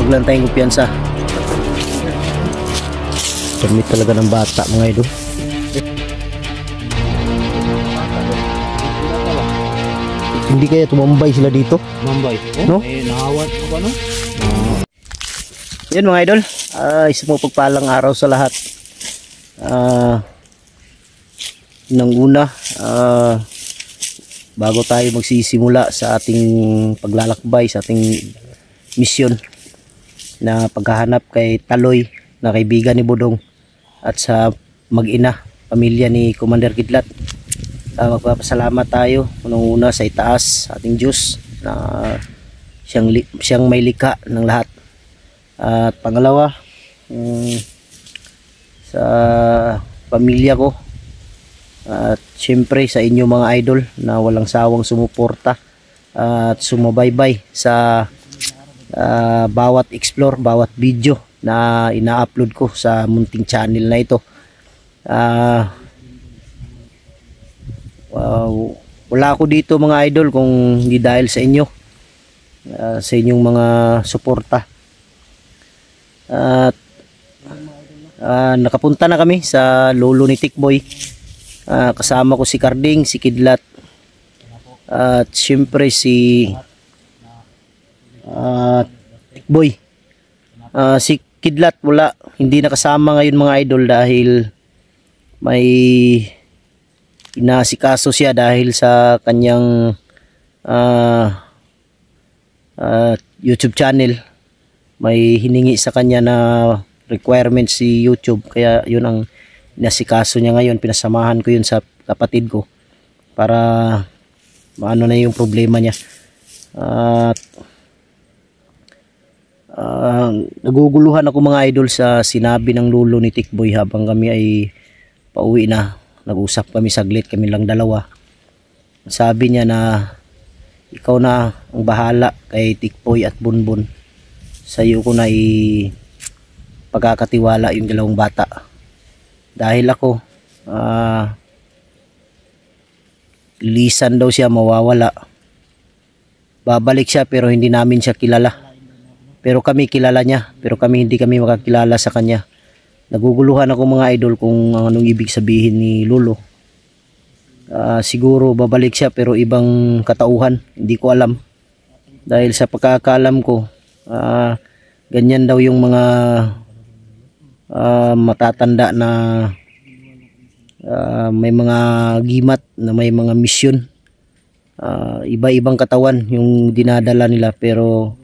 Huwag lang tayong kumpiyansa. Permit talaga ng bata mga idol. Hindi kaya tumambay sila dito? Mambay. No? Eh, nahawat ko ba no? Yan mga idol, isang pagpalang araw sa lahat. Nang una, bago tayo magsisimula sa ating paglalakbay, sa ating misyon na paghahanap kay Taloy na kaibigan ni Budong at sa mag-ina, pamilya ni Commander Kidlat, magpapasalamat tayo unang-una sa itaas, sa ating Diyos na siyang may likha ng lahat. At pangalawa, sa pamilya ko at syempre sa inyo mga idol na walang sawang sumuporta at sumabaybay sa bawat explore, bawat video na ina-upload ko sa munting channel na ito. Wala ako dito mga idol kung hindi dahil sa inyo, sa inyong mga suporta. At nakapunta na kami sa lolo ni Tikboy. Kasama ko si Karding, si Kidlat, at syempre si Tikboy. Si Kidlat wala, hindi nakasama ngayon mga idol dahil may inasikaso siya dahil sa kanyang YouTube channel. May hiningi sa kanya na requirement si YouTube, kaya yun ang inasikaso niya ngayon. Pinasamahan ko yun sa kapatid ko para maano na yung problema niya. Naguguluhan ako mga idol sa sinabi ng lolo ni Tikboy habang kami ay pauwi na. Nag-usap kami saglit, kami lang dalawa. Sabi niya na ikaw na ang bahala kay Tikboy at Bunbun. Sa iyo ko na pagkakatiwala yung dalawang bata. Dahil ako lisan daw siya, mawawala. Babalik siya pero hindi namin siya kilala. Pero kami kilala niya, pero hindi kami makakilala sa kanya. Naguguluhan ako mga idol kung anong ibig sabihin ni lolo. Siguro babalik siya pero ibang katauhan, hindi ko alam. Dahil sa pagkakaalam ko, ganyan daw yung mga matatanda na may mga gimat, na may mga misyon. Iba-ibang katawan yung dinadala nila, pero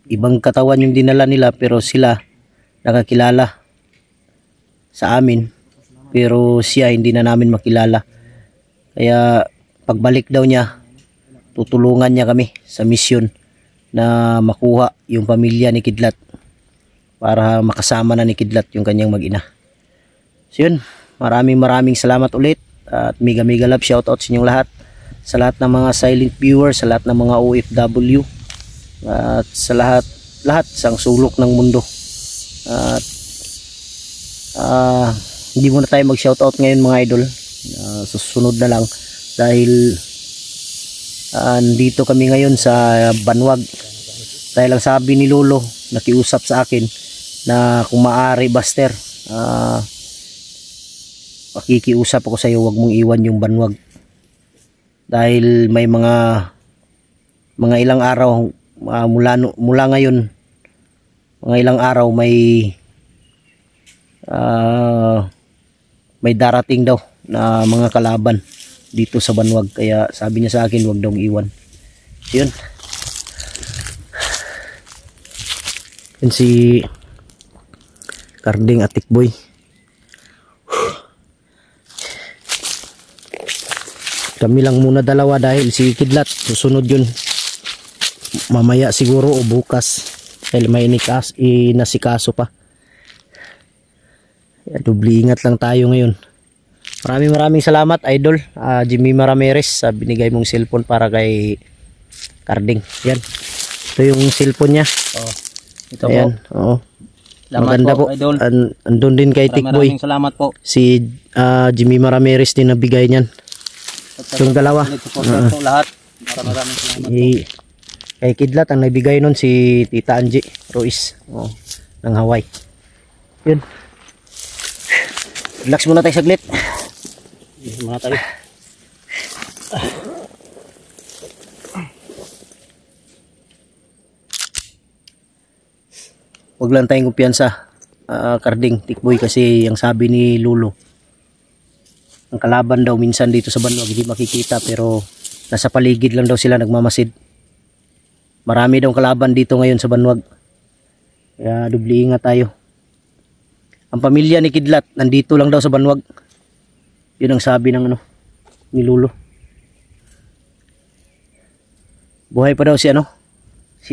ibang katawan yung dinala nila, pero sila nakakilala sa amin, pero siya hindi na namin makilala. Kaya pagbalik daw niya, tutulungan niya kami sa misyon na makuha yung pamilya ni Kidlat para makasama na ni Kidlat yung kanyang mag-ina. So yun, maraming salamat ulit at mega love shoutout sa inyong lahat, sa lahat ng mga silent viewers, sa lahat ng mga OFW, at sa lahat sang sulok ng mundo. At hindi muna tayo mag shoutout ngayon mga idol, susunod na lang dahil dito kami ngayon sa Banwag. Dahil lang sabi ni lolo, nakiusap sa akin na kung maaari Buster, pakikiusap ako sa iyo, wag mong iwan yung Banwag. Dahil may mga ilang araw mula ngayon, mga ilang araw may darating daw na mga kalaban dito sa Banwag, kaya sabi niya sa akin wag daw iwan. Yun. Yan si Karding at Tikboy. Kami lang muna dalawa dahil si Kidlat susunod yun mamaya siguro o bukas dahil may inasikaso pa. Dubli ingat lang tayo ngayon. Maraming salamat idol, Jimmy Ramirez, sa binigay mong cellphone para kay Karding. Yan, ito yung cellphone niya. Ito ayan, po. Oo. Salamat maganda po, po. idol. Andun din kay Tikboy. Maraming salamat po. Si Jimmy Ramirez din nabigay niyan. Yung dalawa. Po lahat. Maraming salamat po. Kay Kidlat ang nagbigay nun si Tita Angie Ruiz, ng Hawaii. Yun. Relax muna tayo saglit. Mga tayo. Huwag lang tayong kumpiyansa, Karding, Tikboy, kasi ang sabi ni Lulo, ang kalaban daw minsan dito sa Banwag hindi makikita, pero nasa paligid lang daw sila nagmamasid. Marami daw kalaban dito ngayon sa Banwag, kaya dubli ingat tayo. Ang pamilya ni Kidlat nandito lang daw sa Banwag, yun ang sabi ng ni Lulo. Buhay pa daw si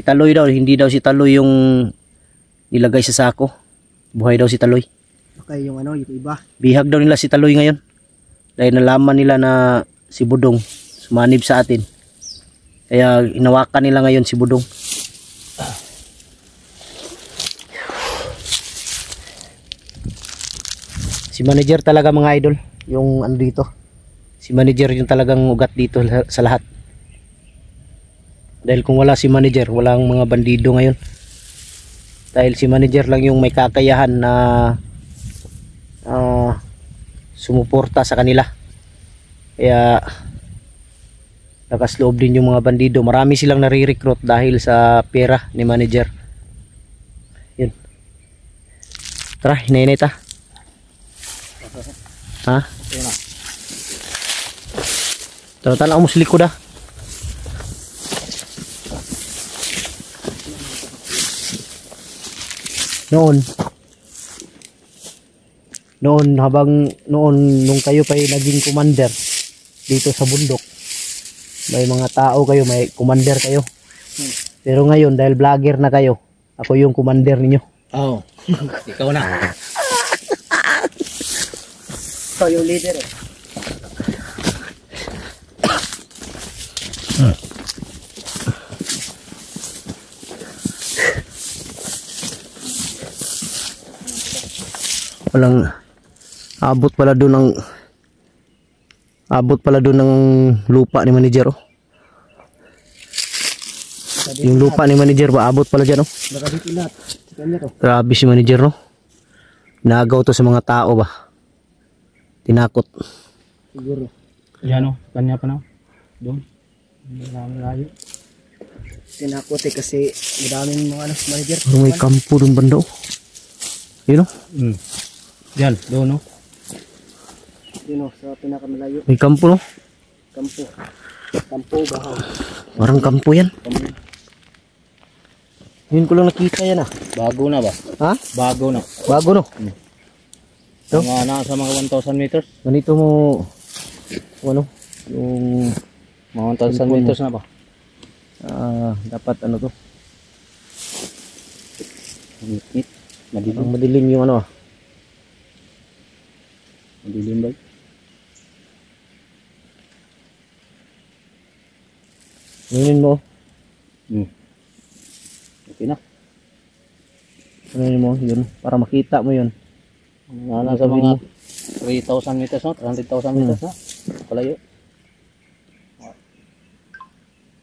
Taloy daw, hindi daw si Taloy yung nilagay sa sako. Buhay daw si Taloy. Baka yung yung iba. Bihag daw nila si Taloy ngayon. Dahil nalaman nila na si Budong sumanib sa atin. Kaya hinawakan nila ngayon si Budong. Si manager talaga mga idol. Yung dito. Si manager yung talagang ugat dito sa lahat. Dahil kung wala si manager, walang mga bandido ngayon. Dahil si manager lang yung may kakayahan na sumuporta sa kanila. Kaya nakasloob din yung mga bandido. Marami silang nare-recruit dahil sa pera ni manager. Yun. Tara, hinay-hinay ta. Ha? Tara-tara ako muslik ko da. Noon nung kayo pa naging commander dito sa bundok, may mga tao kayo, may commander kayo. Pero ngayon dahil vlogger na kayo, ako yung commander ninyo. Oh. Ikaw na. Ikaw yung leader eh. Walang abot pala doon ng lupa ni manager. Yung lupa ni manager ba abot pala diyan Nakaditilat. Sa kanya to. Grabe si manager Nagaw to sa mga tao ba. Tinakot. Siguro. Yan kanya pa na. Doon. Malayo. Tinakot kasi madaming mga manager. May kampo doon banda. Yun Yan, doon Yun sa pinakamalayo. May kampo Kampo. Kampo, bahaw. Parang kampo yan. Yun ko lang nakita yan Bago na ba? Ha? Bago na. Bago no? Ito? Mga nasa mga 1,000 meters. Ganito mo yung Mga 1,000 meters na ba? dapat to? Madilim. Ang madilim yung Madilim ba? Ngayon mo. Okay na. Ngayon mo, yun. Para makita mo yun. Nasa mga 3,000 meters 300,000 meters na. Palayo.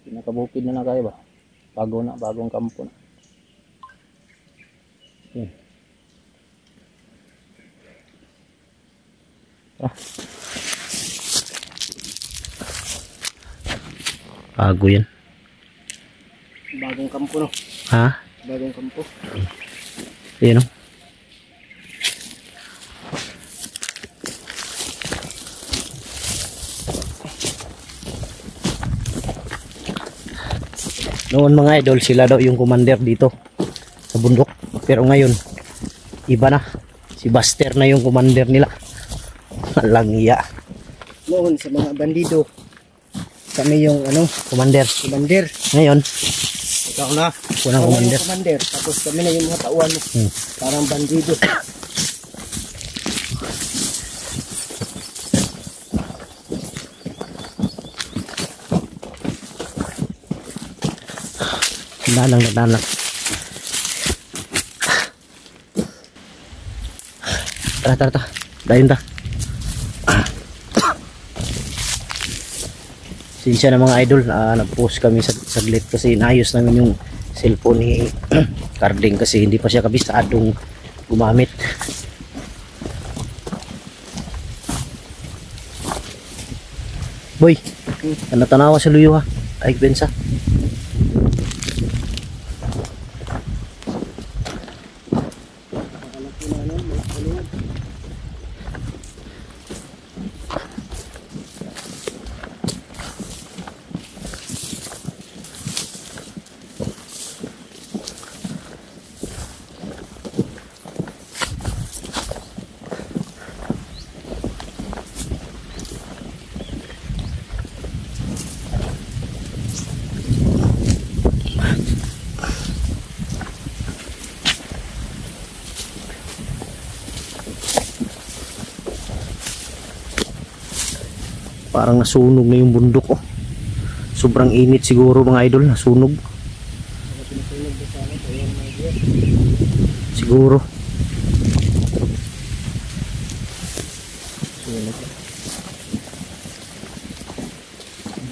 Pinakabukid na kayo ba? Bagong kampo na. Okay. Bago yan. Bagong kampo Ha? Bagong kampo. Ayan Noon mga idol, sila daw yung commander dito sa bundok. Pero ngayon, iba na. Si Buster na yung commander nila. Langya. Noon sa mga bandido, kami yung Commander. Ngayon, ikaw na. unang commander. Commander. Tapos kami na yung mga tauhan mo. Parang bandido. Dalang. Tara. Dayon ta. Si Sinsya na mga idol, nag-post kami saglit kasi naayos namin yung cellphone ni Carding kasi hindi pa siya kabisadong gumamit. Boy, tanawa sa luyo ha. Ay, bensa. Parang nasunog na yung bundok oh. Sobrang init siguro mga idol, nasunog. Siguro.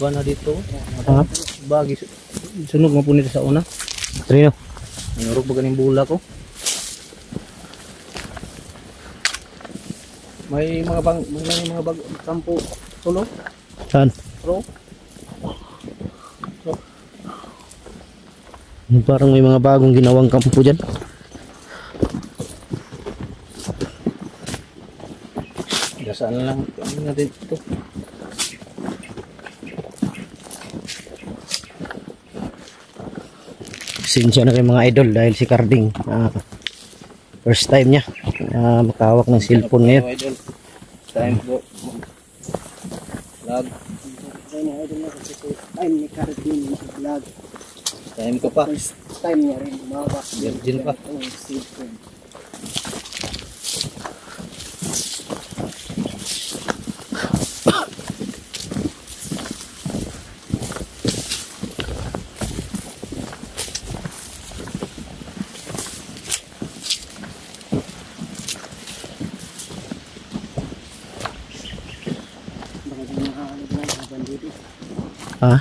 Ba na dito? Ha? Bagi sunog mo po nito sa una. Trino. Nanurog ba ganing bula ko? May mga bag kampo tulo. Saan? Pro. Parang may mga bagong ginawang kampo dyan. Saan lang natin ito. Sinsya na kayo mga idol dahil si Carding first time niya makahawak ng cellphone ngayon. Time go. Vlog. Time ni Carding mag-vlog. Time ko pa. First time niya rin umawak. Virgin pa. Ha?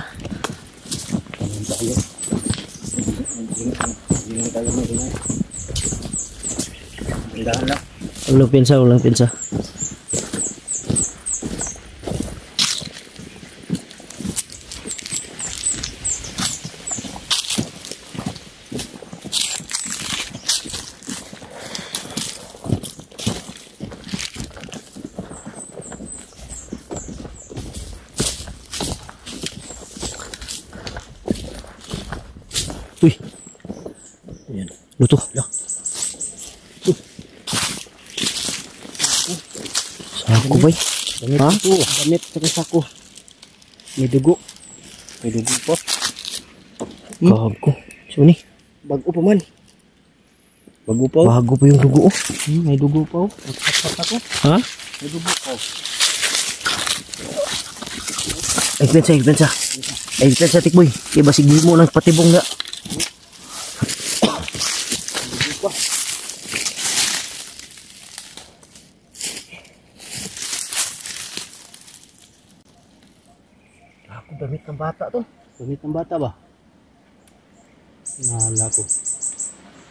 Walang pinsa, walang pinsa. Uy. Ayan. Luto. Sako ba? Damit Ha? ko. Damit sa sako. May dugo. May dugo pa. Gago. So ni. Bago pa man. Bago pa. Bago pa yung dugo oh. May dugo pa. Nagsapat ako. Ha? May dugo pa. Ay pensa, ay pensa. Ay pensa tikboy. Kaya basig mo ng patibong nga. Ako damit ng bata to. Damit ng bata ba? Nahala ko.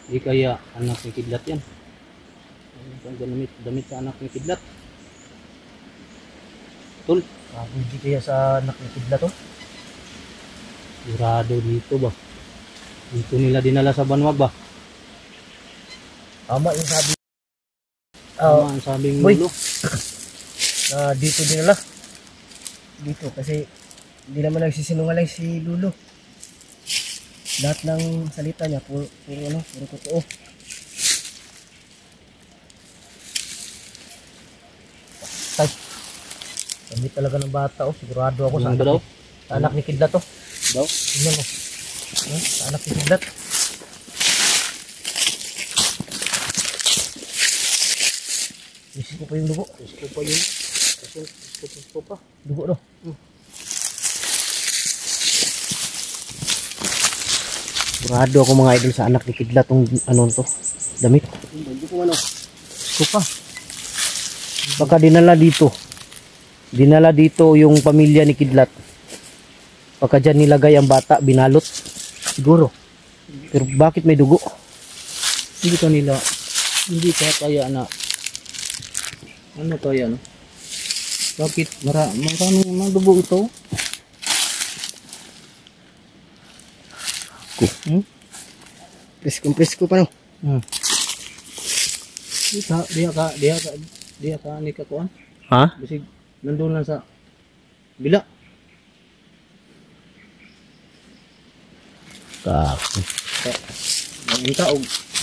Di kaya anak ni Kidlat yan. Damit sa anak ni Kidlat. Tol. Hindi kaya sa anak ni Kidlat to? Sigurado dito ba? Dito nila dinala sa Banwag ba? Tama yung sabi. Tama ang sabing boy. mulo. Na dito din nila. Dito kasi hindi naman nagsisinungaling si Lulo. Lahat ng salita niya puro totoo. Tay. Damit talaga ng bata oh. Sigurado ako sa Ano ba daw? Sa anak ni Kidlat to. Daw? Tingnan mo. Sa anak ni Kidlat. Isip ko pa yung dugo. Isip ko pa yun. Isip ko pa. Dugo no. Sigurado ako mga idol sa anak ni Kidlat tong ano to. Damit. Hindi ko ano. Gusto pa. Baka dinala dito. Dinala dito yung pamilya ni Kidlat. Baka dyan nilagay ang bata, binalot. Siguro. Pero bakit may dugo? Hindi kanila, hindi kaya na, ano kaya no? Bakit maraming mga dugo ito? Presko pa no. Diha ka ni kakuan. Ha? Bisig nandun lang sa bila. Kako. Ang tao,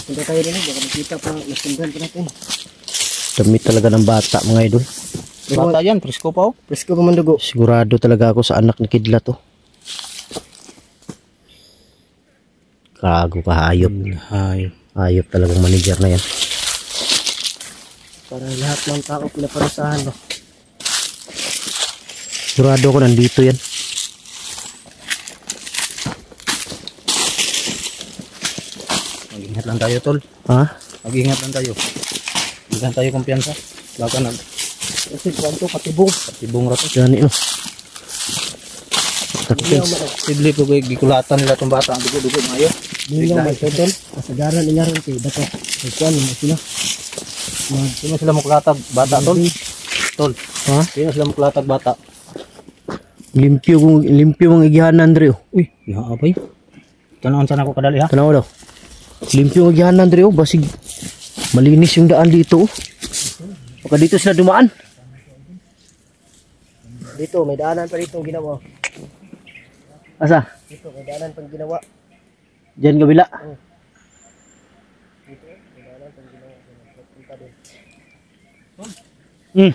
Punta tayo rin, baka makita pa, nasundan pa natin. Dami talaga ng bata mga idol. bata yan, presko pa oh. Presko pa man dugo. Sigurado talaga ako sa anak ni Kidlat to. Kago ka, hayop. Hayop talagang manager na yan. Para lahat ng tao pinaparusahan no. Sigurado ako nandito yan. Mag-ingat lang tayo tol. Ha? Mag-ingat lang tayo. Bigyan tayo kumpiyansa. Baka na. Kasi kwanto patibong rato. Gani no. Sibli ko gikulatan nila tong bata ang dugo-dugo ngayo. Hindi lang may totol. Kasagaran niya ron kay dapat. Ikuan mo sila. Sino sila mukulatag bata tol? Tol. Ha? Sino sila mukulatag bata? Limpyo mong igihanan Andre. Uy, naabay. Tanawon sana ko kadali ha. Tanaw daw. Limpyo mong igihanan Andre. Basig malinis yung daan dito. Baka dito sila dumaan. Dito, may daanan pa dito ginawa. Asa? Dito, may daanan pang ginawa. Diyan kabila. Dito, may daanan pang ginawa. Punta din. Hmm.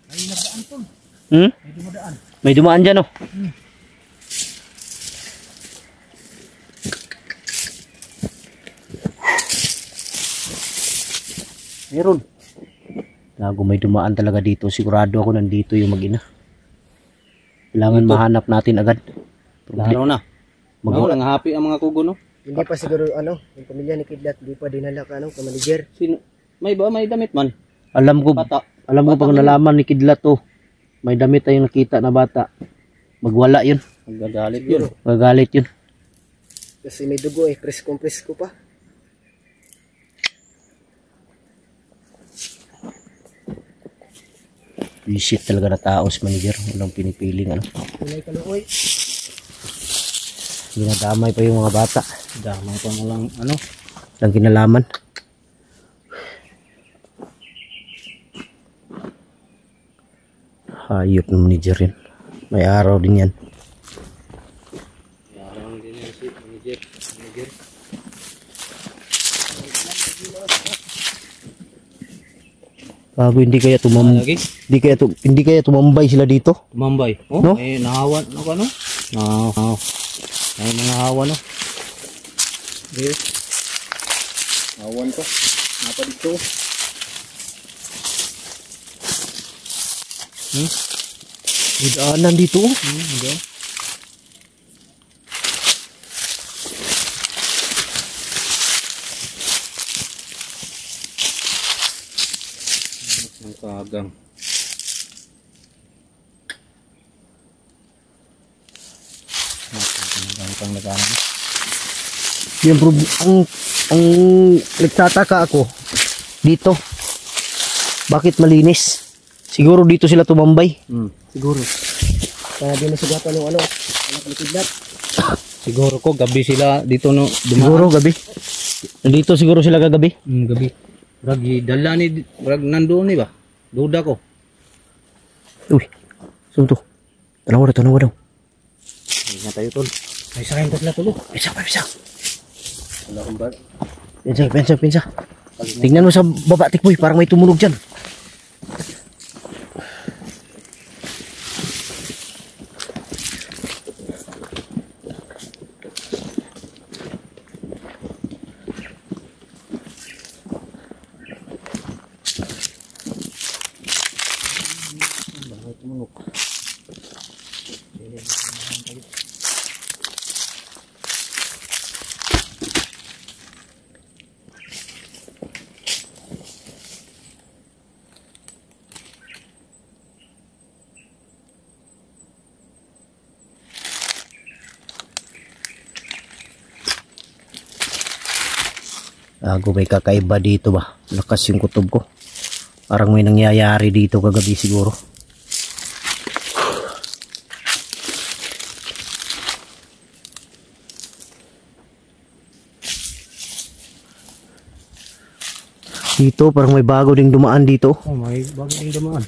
May nagdaan tol. Hmm? May dumadaan. May dumaan dyan oh. Meron. Gago, may dumaan talaga dito. Sigurado ako nandito yung mag-ina. Kailangan Dito. mahanap natin agad. Laro na. Magawa lang happy ang mga kugo no. Hindi pa siguro ano, yung pamilya ni Kidlat, hindi pa dinala ka ano, ka manager. Sino? May damit man. Alam ko Bata. pag nalaman ni Kidlat to, may damit tayong nakita na bata. Magwala yun. Magagalit yun. Magagalit yun. Kasi may dugo presko pa. Visit talaga na tao si manager. Walang pinipiling ano. Kulay kaluoy. Dinadamay pa yung mga bata. Damay pa mo lang ano. Lang kinalaman. Hayop ng manager yan. May araw din yan. Yarang din yan si manager. Bago hindi kaya Lagi? hindi kaya tumambay sila dito. Mambay. Oh, No? may nahawan ako no? May mga hawan no. Yes. Hawan ko. Napa dito. May daanan dito. Oh. Hindi. Ang kagang. Ang nagana. Yan bro, ang nagtataka ako dito. Bakit malinis? Siguro dito sila tumambay. Siguro. Kaya di nasugatan yung ano, anak ni Kidlat. Siguro ko gabi sila dito no dumaan. Siguro gabi. Nandito siguro sila kagabi. Gabi. Ragi dala ni rag nandoon ni ba? Duda ko. Uy, saan to? Tanawa daw. Ingat tayo tol. May sakin sila tulo. Pinsa. Wala kang ba? Pinsa. Tingnan mo sa baba, tikboy, parang may tumunog dyan. Gago, may kakaiba dito ba? Lakas yung kutob ko. Parang may nangyayari dito kagabi siguro. Dito, parang may bago ding dumaan dito. Oh, may bago ding dumaan.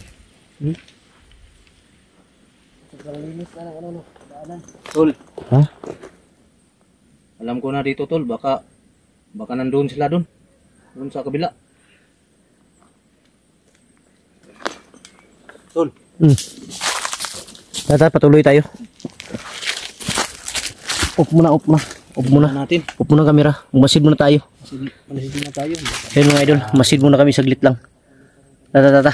Tol. Ha? Alam ko na dito, tol. Baka nandoon sila doon. Doon sa kabila. Tol. Tata, patuloy tayo. Off muna, off muna. Off muna. Natin. Off muna kamera. Umasid muna tayo. Malisin na tayo. Ayun mga idol, masid muna kami saglit lang. Tata.